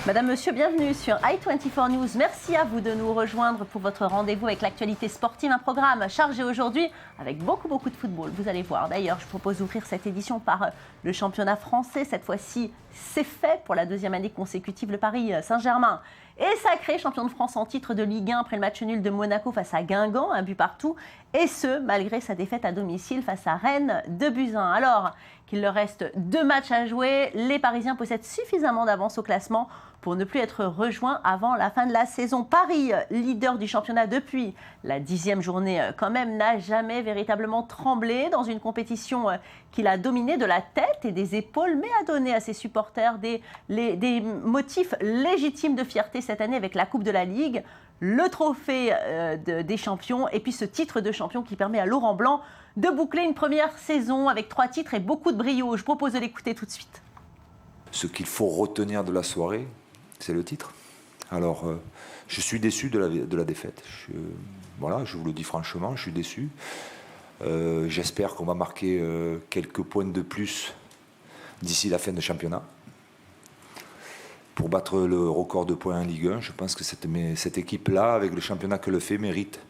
Madame, Monsieur, bienvenue sur i24 News. Merci à vous de nous rejoindre pour votre rendez-vous avec l'actualité sportive. Un programme chargé aujourd'hui avec beaucoup de football. Vous allez voir. D'ailleurs, je propose d'ouvrir cette édition par le championnat français. Cette fois-ci, c'est fait pour la deuxième année consécutive. Le Paris Saint-Germain est sacré champion de France en titre de Ligue 1 après le match nul de Monaco face à Guingamp, 1 but partout. Et ce, malgré sa défaite à domicile face à Rennes, 2-1. Alors qu'il leur reste 2 matchs à jouer, les Parisiens possèdent suffisamment d'avance au classement pour ne plus être rejoints avant la fin de la saison. Paris, leader du championnat depuis la 10e journée quand même, n'a jamais véritablement tremblé dans une compétition qu'il a dominée de la tête et des épaules, mais a donné à ses supporters des motifs légitimes de fierté cette année avec la Coupe de la Ligue, le trophée des champions et puis ce titre de champion qui permet à Laurent Blanc de boucler une première saison avec 3 titres et beaucoup de brio. Je propose de l'écouter tout de suite. Ce qu'il faut retenir de la soirée, c'est le titre. Alors, je suis déçu de la défaite. Voilà, je vous le dis franchement, je suis déçu. J'espère qu'on va marquer quelques points de plus d'ici la fin du championnat pour battre le record de points en Ligue 1. Je pense que cette équipe-là, avec le championnat que le fait, mérite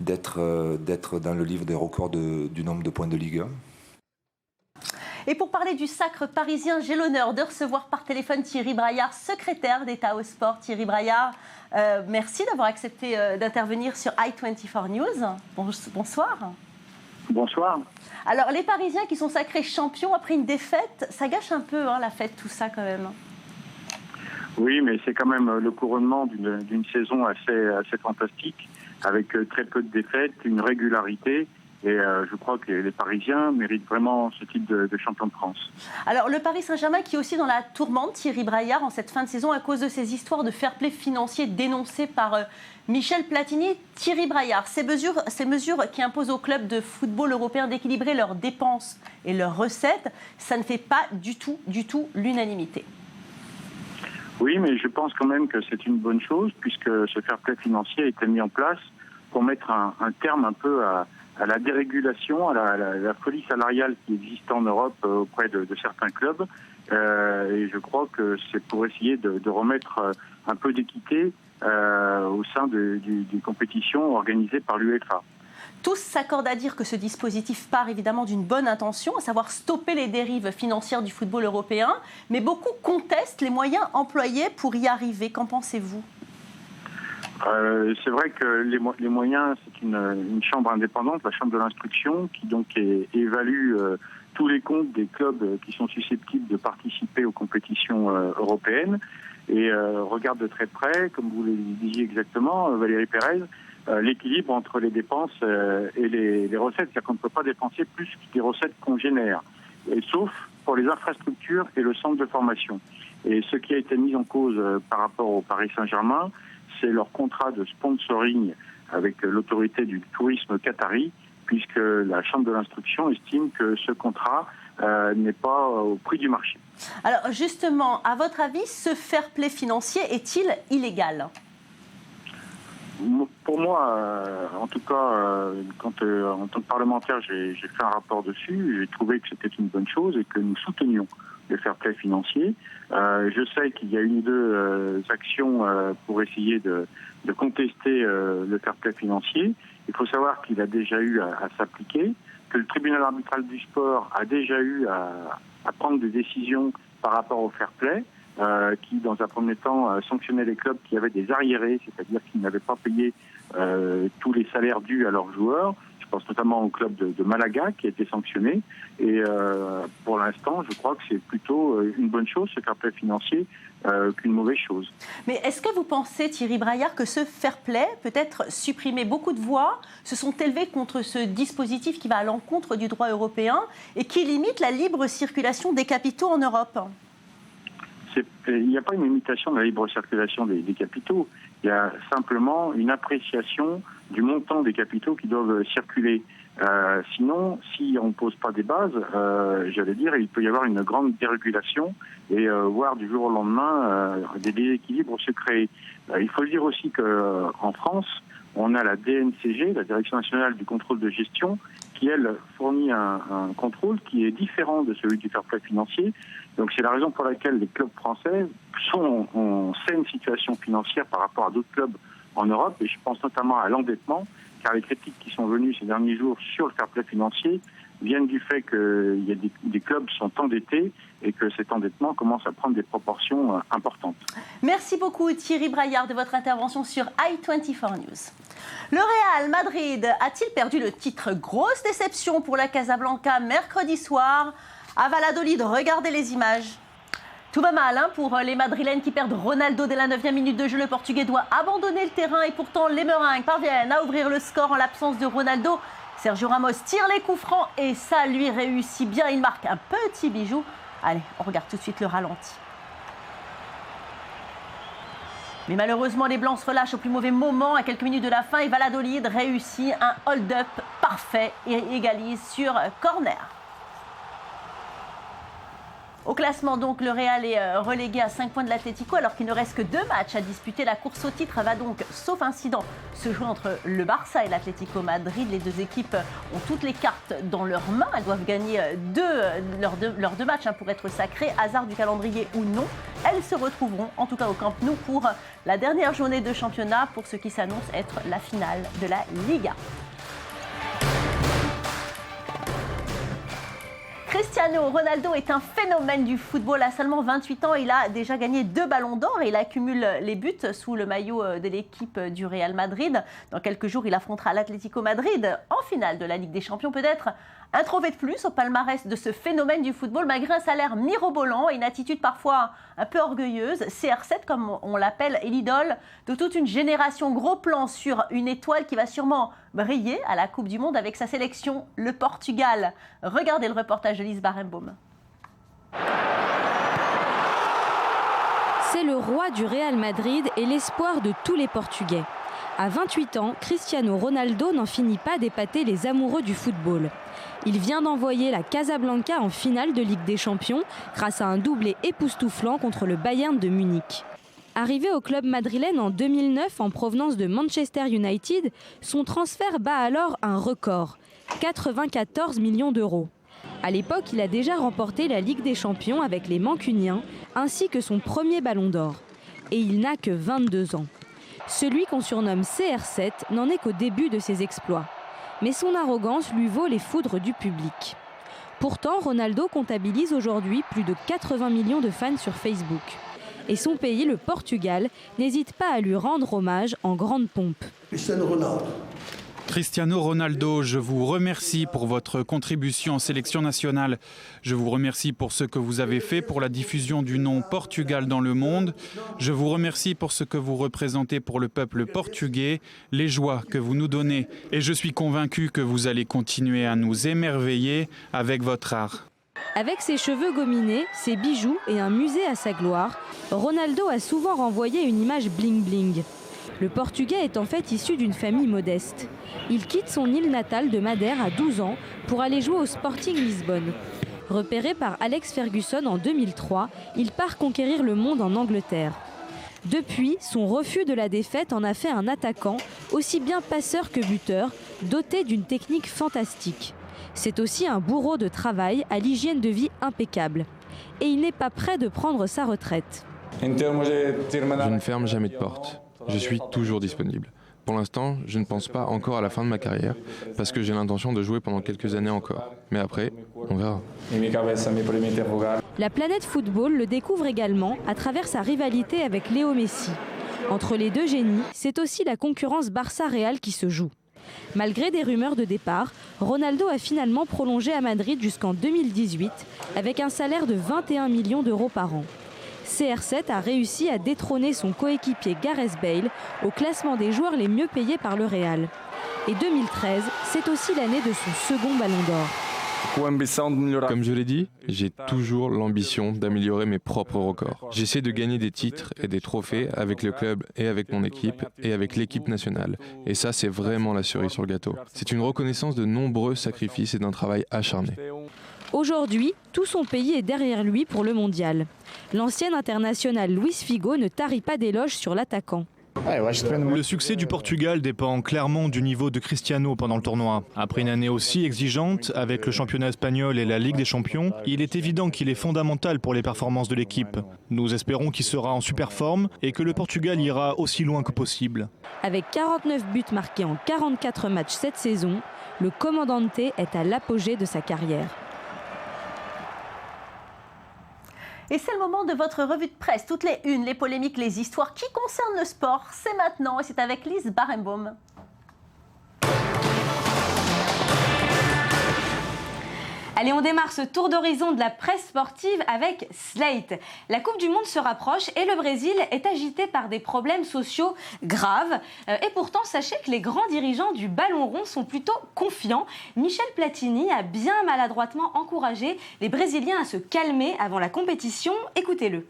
d'être dans le livre des records du nombre de points de Ligue 1. Et pour parler du sacre parisien, j'ai l'honneur de recevoir par téléphone Thierry Braillard, secrétaire d'État au sport. Thierry Braillard, merci d'avoir accepté d'intervenir sur i24 News. Bonsoir. Bonsoir. Alors, les Parisiens qui sont sacrés champions après une défaite, ça gâche un peu la fête, tout ça quand même. Oui, mais c'est quand même le couronnement d'une saison assez fantastique, avec très peu de défaites, une régularité. Et je crois que les Parisiens méritent vraiment ce titre de champion de France. Alors, le Paris Saint-Germain qui est aussi dans la tourmente, Thierry Braillard, en cette fin de saison, à cause de ces histoires de fair play financier dénoncées par Michel Platini. Thierry Braillard, ces mesures qui imposent aux clubs de football européens d'équilibrer leurs dépenses et leurs recettes, ça ne fait pas du tout l'unanimité. Oui, mais je pense quand même que c'est une bonne chose, puisque ce fair play financier a été mis en place pour mettre un terme un peu à la dérégulation, à la folie salariale qui existe en Europe auprès de certains clubs. Et je crois que c'est pour essayer de remettre un peu d'équité au sein des compétitions organisées par l'UEFA. Tous s'accordent à dire que ce dispositif part évidemment d'une bonne intention, à savoir stopper les dérives financières du football européen, mais beaucoup contestent les moyens employés pour y arriver. Qu'en pensez-vous ? C'est vrai que les moyens, c'est une chambre indépendante, la chambre de l'instruction, qui donc évalue tous les comptes des clubs qui sont susceptibles de participer aux compétitions européennes et regarde de très près, comme vous le disiez exactement, Valérie Pérez, l'équilibre entre les dépenses et les recettes. C'est-à-dire qu'on ne peut pas dépenser plus que les recettes qu'on génère, sauf pour les infrastructures et le centre de formation. Et ce qui a été mis en cause par rapport au Paris Saint-Germain, c'est leur contrat de sponsoring avec l'autorité du tourisme qatari, puisque la Chambre de l'instruction estime que ce contrat n'est pas au prix du marché. Alors justement, à votre avis, ce fair play financier est-il illégal ? Pour moi, en tout cas, quand en tant que parlementaire, j'ai fait un rapport dessus, j'ai trouvé que c'était une bonne chose et que nous soutenions le fair play financier. Je sais qu'il y a une ou deux actions pour essayer de contester le fair play financier. Il faut savoir qu'il a déjà eu à s'appliquer, que le tribunal arbitral du sport a déjà eu à prendre des décisions par rapport au fair play, qui, dans un premier temps, sanctionnait les clubs qui avaient des arriérés, c'est-à-dire qui n'avaient pas payé tous les salaires dus à leurs joueurs. Je pense notamment au club de Malaga qui a été sanctionné. Et pour l'instant, je crois que c'est plutôt une bonne chose, ce fair play financier, qu'une mauvaise chose. Mais est-ce que vous pensez, Thierry Braillard, que ce fair play peut être supprimé ? Beaucoup de voix se sont élevées contre ce dispositif qui va à l'encontre du droit européen et qui limite la libre circulation des capitaux en Europe. Il n'y a pas une limitation de la libre circulation des capitaux. Il y a simplement une appréciation du montant des capitaux qui doivent circuler. Sinon, si on ne pose pas des bases, j'allais dire, il peut y avoir une grande dérégulation et voir du jour au lendemain des déséquilibres se créer. Il faut dire aussi qu'en France, on a la DNCG, la Direction nationale du contrôle de gestion, qui, elle, fournit un contrôle qui est différent de celui du fair play financier. Donc c'est la raison pour laquelle les clubs français sont en saine situation financière par rapport à d'autres clubs en Europe, et je pense notamment à l'endettement, car les critiques qui sont venues ces derniers jours sur le fair play financier viennent du fait qu'il y a des clubs qui sont endettés et que cet endettement commence à prendre des proportions importantes. Merci beaucoup Thierry Braillard de votre intervention sur i24 News. Le Real Madrid a-t-il perdu le titre? Grosse déception pour la Casablanca mercredi soir à Valladolid. Regardez les images. Tout va mal pour les Madrilènes qui perdent Ronaldo dès la 9e minute de jeu. Le Portugais doit abandonner le terrain et pourtant les Meringues parviennent à ouvrir le score en l'absence de Ronaldo. Sergio Ramos tire les coups francs et ça lui réussit bien. Il marque un petit bijou. Allez, on regarde tout de suite le ralenti. Mais malheureusement, les Blancs se relâchent au plus mauvais moment à quelques minutes de la fin et Valladolid réussit un hold-up parfait et égalise sur corner. Au classement, donc, le Real est relégué à 5 points de l'Atlético alors qu'il ne reste que 2 matchs à disputer. La course au titre va donc, sauf incident, se jouer entre le Barça et l'Atlético Madrid. Les deux équipes ont toutes les cartes dans leurs mains. Elles doivent gagner leurs deux matchs pour être sacrées. Hasard du calendrier ou non, elles se retrouveront en tout cas au Camp Nou pour la dernière journée de championnat pour ce qui s'annonce être la finale de la Liga. Cristiano Ronaldo est un phénomène du football. À seulement 28 ans, il a déjà gagné 2 ballons d'or et il accumule les buts sous le maillot de l'équipe du Real Madrid. Dans quelques jours, il affrontera l'Atlético Madrid en finale de la Ligue des Champions. Peut-être un trophée de plus au palmarès de ce phénomène du football, malgré un salaire mirobolant et une attitude parfois un peu orgueilleuse. CR7, comme on l'appelle, est l'idole de toute une génération. Gros plan sur une étoile qui va sûrement briller à la Coupe du Monde avec sa sélection, le Portugal. Regardez le reportage de Lise Barenbaum. C'est le roi du Real Madrid et l'espoir de tous les Portugais. À 28 ans, Cristiano Ronaldo n'en finit pas d'épater les amoureux du football. Il vient d'envoyer la Casablanca en finale de Ligue des Champions grâce à un doublé époustouflant contre le Bayern de Munich. Arrivé au club madrilène en 2009 en provenance de Manchester United, son transfert bat alors un record, 94 millions d'euros. À l'époque, il a déjà remporté la Ligue des Champions avec les Mancuniens, ainsi que son premier ballon d'or. Et il n'a que 22 ans. Celui qu'on surnomme CR7 n'en est qu'au début de ses exploits. Mais son arrogance lui vaut les foudres du public. Pourtant, Ronaldo comptabilise aujourd'hui plus de 80 millions de fans sur Facebook. Et son pays, le Portugal, n'hésite pas à lui rendre hommage en grande pompe. Cristiano Ronaldo, je vous remercie pour votre contribution en sélection nationale. Je vous remercie pour ce que vous avez fait pour la diffusion du nom Portugal dans le monde. Je vous remercie pour ce que vous représentez pour le peuple portugais, les joies que vous nous donnez. Et je suis convaincu que vous allez continuer à nous émerveiller avec votre art. Avec ses cheveux gominés, ses bijoux et un musée à sa gloire, Ronaldo a souvent renvoyé une image bling-bling. Le Portugais est en fait issu d'une famille modeste. Il quitte son île natale de Madère à 12 ans pour aller jouer au Sporting Lisbonne. Repéré par Alex Ferguson en 2003, il part conquérir le monde en Angleterre. Depuis, son refus de la défaite en a fait un attaquant, aussi bien passeur que buteur, doté d'une technique fantastique. C'est aussi un bourreau de travail à l'hygiène de vie impeccable. Et il n'est pas prêt de prendre sa retraite. Je ne ferme jamais de porte. Je suis toujours disponible. Pour l'instant, je ne pense pas encore à la fin de ma carrière, parce que j'ai l'intention de jouer pendant quelques années encore. Mais après, on verra. La planète football le découvre également à travers sa rivalité avec Léo Messi. Entre les deux génies, c'est aussi la concurrence Barça-Real qui se joue. Malgré des rumeurs de départ, Ronaldo a finalement prolongé à Madrid jusqu'en 2018 avec un salaire de 21 millions d'euros par an. CR7 a réussi à détrôner son coéquipier Gareth Bale au classement des joueurs les mieux payés par le Real. Et 2013, c'est aussi l'année de son second ballon d'or. Comme je l'ai dit, j'ai toujours l'ambition d'améliorer mes propres records. J'essaie de gagner des titres et des trophées avec le club et avec mon équipe et avec l'équipe nationale. Et ça, c'est vraiment la cerise sur le gâteau. C'est une reconnaissance de nombreux sacrifices et d'un travail acharné. Aujourd'hui, tout son pays est derrière lui pour le mondial. L'ancien international Luis Figo ne tarit pas d'éloges sur l'attaquant. Le succès du Portugal dépend clairement du niveau de Cristiano pendant le tournoi. Après une année aussi exigeante, avec le championnat espagnol et la Ligue des Champions, il est évident qu'il est fondamental pour les performances de l'équipe. Nous espérons qu'il sera en super forme et que le Portugal ira aussi loin que possible. Avec 49 buts marqués en 44 matchs cette saison, le Comandante est à l'apogée de sa carrière. Et c'est le moment de votre revue de presse. Toutes les unes, les polémiques, les histoires qui concernent le sport, c'est maintenant et c'est avec Lise Barenbaum. Allez, on démarre ce tour d'horizon de la presse sportive avec Slate. La Coupe du Monde se rapproche et le Brésil est agité par des problèmes sociaux graves. Et pourtant, sachez que les grands dirigeants du ballon rond sont plutôt confiants. Michel Platini a bien maladroitement encouragé les Brésiliens à se calmer avant la compétition. Écoutez-le.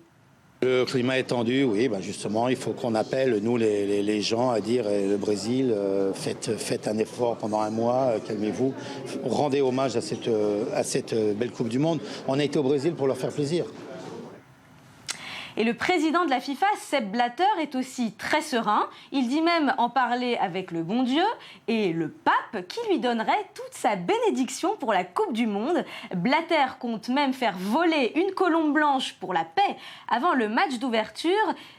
Le climat est tendu, oui, justement, il faut qu'on appelle, nous, les gens, à dire le Brésil, faites un effort pendant un mois, calmez-vous, rendez hommage à cette belle Coupe du Monde. On a été au Brésil pour leur faire plaisir. Et le président de la FIFA, Sepp Blatter, est aussi très serein. Il dit même en parler avec le bon Dieu et le pape qui lui donnerait toute sa bénédiction pour la Coupe du Monde. Blatter compte même faire voler une colombe blanche pour la paix avant le match d'ouverture.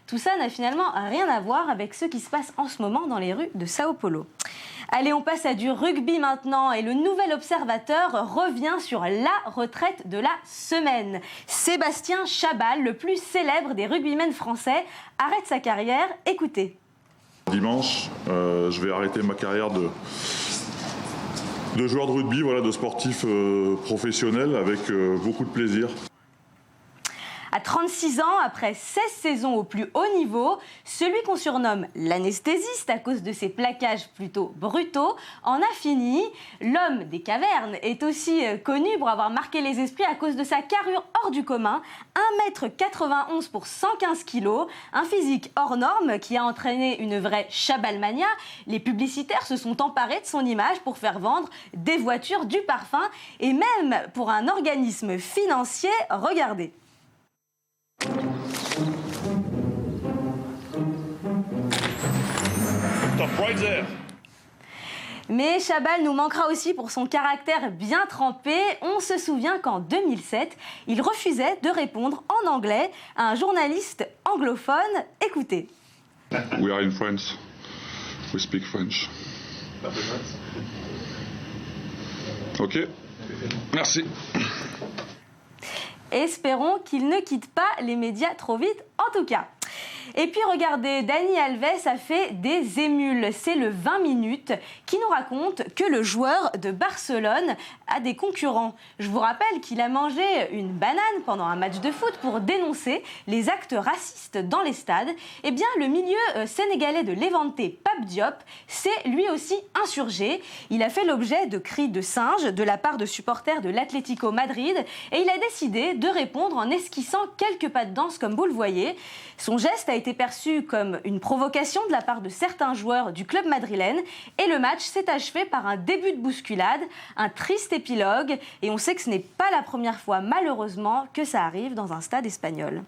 Tout ça n'a finalement rien à voir avec ce qui se passe en ce moment dans les rues de Sao Paulo. Allez, on passe à du rugby maintenant et le nouvel observateur revient sur la retraite de la semaine. Sébastien Chabal, le plus célèbre des rugbymen français, arrête sa carrière. Écoutez. Dimanche, je vais arrêter ma carrière de joueur de rugby, de sportif professionnel avec beaucoup de plaisir. À 36 ans, après 16 saisons au plus haut niveau, celui qu'on surnomme l'anesthésiste à cause de ses plaquages plutôt brutaux en a fini. L'homme des cavernes est aussi connu pour avoir marqué les esprits à cause de sa carrure hors du commun, 1m91 pour 115 kg, un physique hors norme qui a entraîné une vraie chabalmania. Les publicitaires se sont emparés de son image pour faire vendre des voitures, du parfum et même pour un organisme financier. Regardez. Mais Chabal nous manquera aussi pour son caractère bien trempé. On se souvient qu'en 2007, il refusait de répondre en anglais à un journaliste anglophone. Écoutez. We are in France. We speak French. Ok. Merci. Espérons qu'il ne quitte pas les médias trop vite, en tout cas. Et puis regardez, Dani Alves a fait des émules. C'est le 20 minutes qui nous raconte que le joueur de Barcelone a des concurrents. Je vous rappelle qu'il a mangé une banane pendant un match de foot pour dénoncer les actes racistes dans les stades. Eh bien, le milieu sénégalais de Levante, Pape Diop, s'est lui aussi insurgé. Il a fait l'objet de cris de singe de la part de supporters de l'Atlético Madrid et il a décidé de répondre en esquissant quelques pas de danse comme vous le voyez. Son geste a été perçu comme une provocation de la part de certains joueurs du club madrilène et le match s'est achevé par un début de bousculade, un triste épilogue et on sait que ce n'est pas la première fois malheureusement que ça arrive dans un stade espagnol.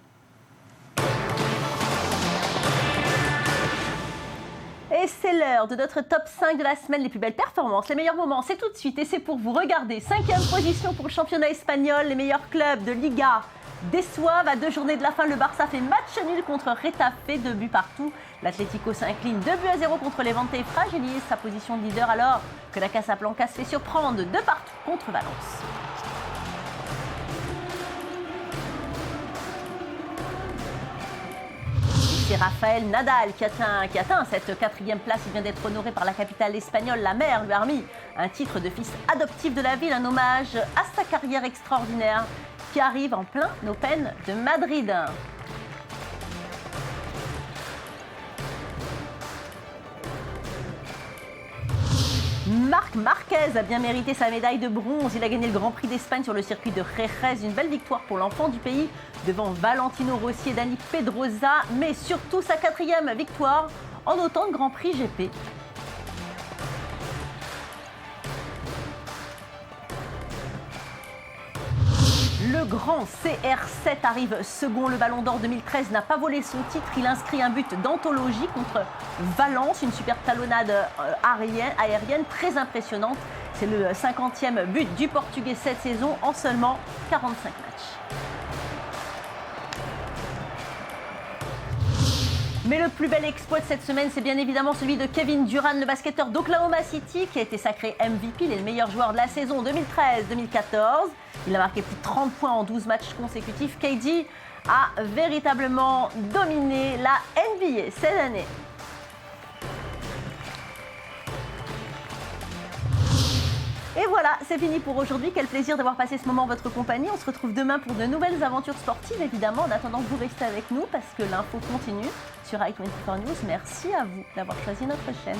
Et c'est l'heure de notre top 5 de la semaine, les plus belles performances, les meilleurs moments, c'est tout de suite et c'est pour vous. Regardez, 5e position pour le championnat espagnol, les meilleurs clubs de Liga déçoivent. À 2 journées de la fin, le Barça fait match nul contre Retafe, 2 buts partout. L'Atlético s'incline 2-0 contre Levante et fragilise sa position de leader alors que la Casablanca se fait surprendre 2 partout contre Valence. C'est Rafael Nadal qui atteint cette 4e place. Il vient d'être honoré par la capitale espagnole. La mère lui a remis un titre de fils adoptif de la ville, un hommage à sa carrière extraordinaire qui arrive en plein Open de Madrid. Marc Marquez a bien mérité sa médaille de bronze. Il a gagné le Grand Prix d'Espagne sur le circuit de Jerez. Une belle victoire pour l'enfant du pays devant Valentino Rossi et Dani Pedrosa. Mais surtout sa 4e victoire en autant de Grand Prix GP. Le grand CR7 arrive second. Le Ballon d'Or 2013 n'a pas volé son titre. Il inscrit un but d'anthologie contre Valence, une superbe talonnade aérienne très impressionnante. C'est le 50e but du Portugais cette saison en seulement 45 matchs. Mais le plus bel exploit de cette semaine, c'est bien évidemment celui de Kevin Durant, le basketteur d'Oklahoma City, qui a été sacré MVP. Il est le meilleur joueur de la saison 2013-2014. Il a marqué plus de 30 points en 12 matchs consécutifs. KD a véritablement dominé la NBA cette année. Et voilà, c'est fini pour aujourd'hui. Quel plaisir d'avoir passé ce moment en votre compagnie. On se retrouve demain pour de nouvelles aventures sportives, évidemment, en attendant que vous restez avec nous, parce que l'info continue sur i24 News. Merci à vous d'avoir choisi notre chaîne.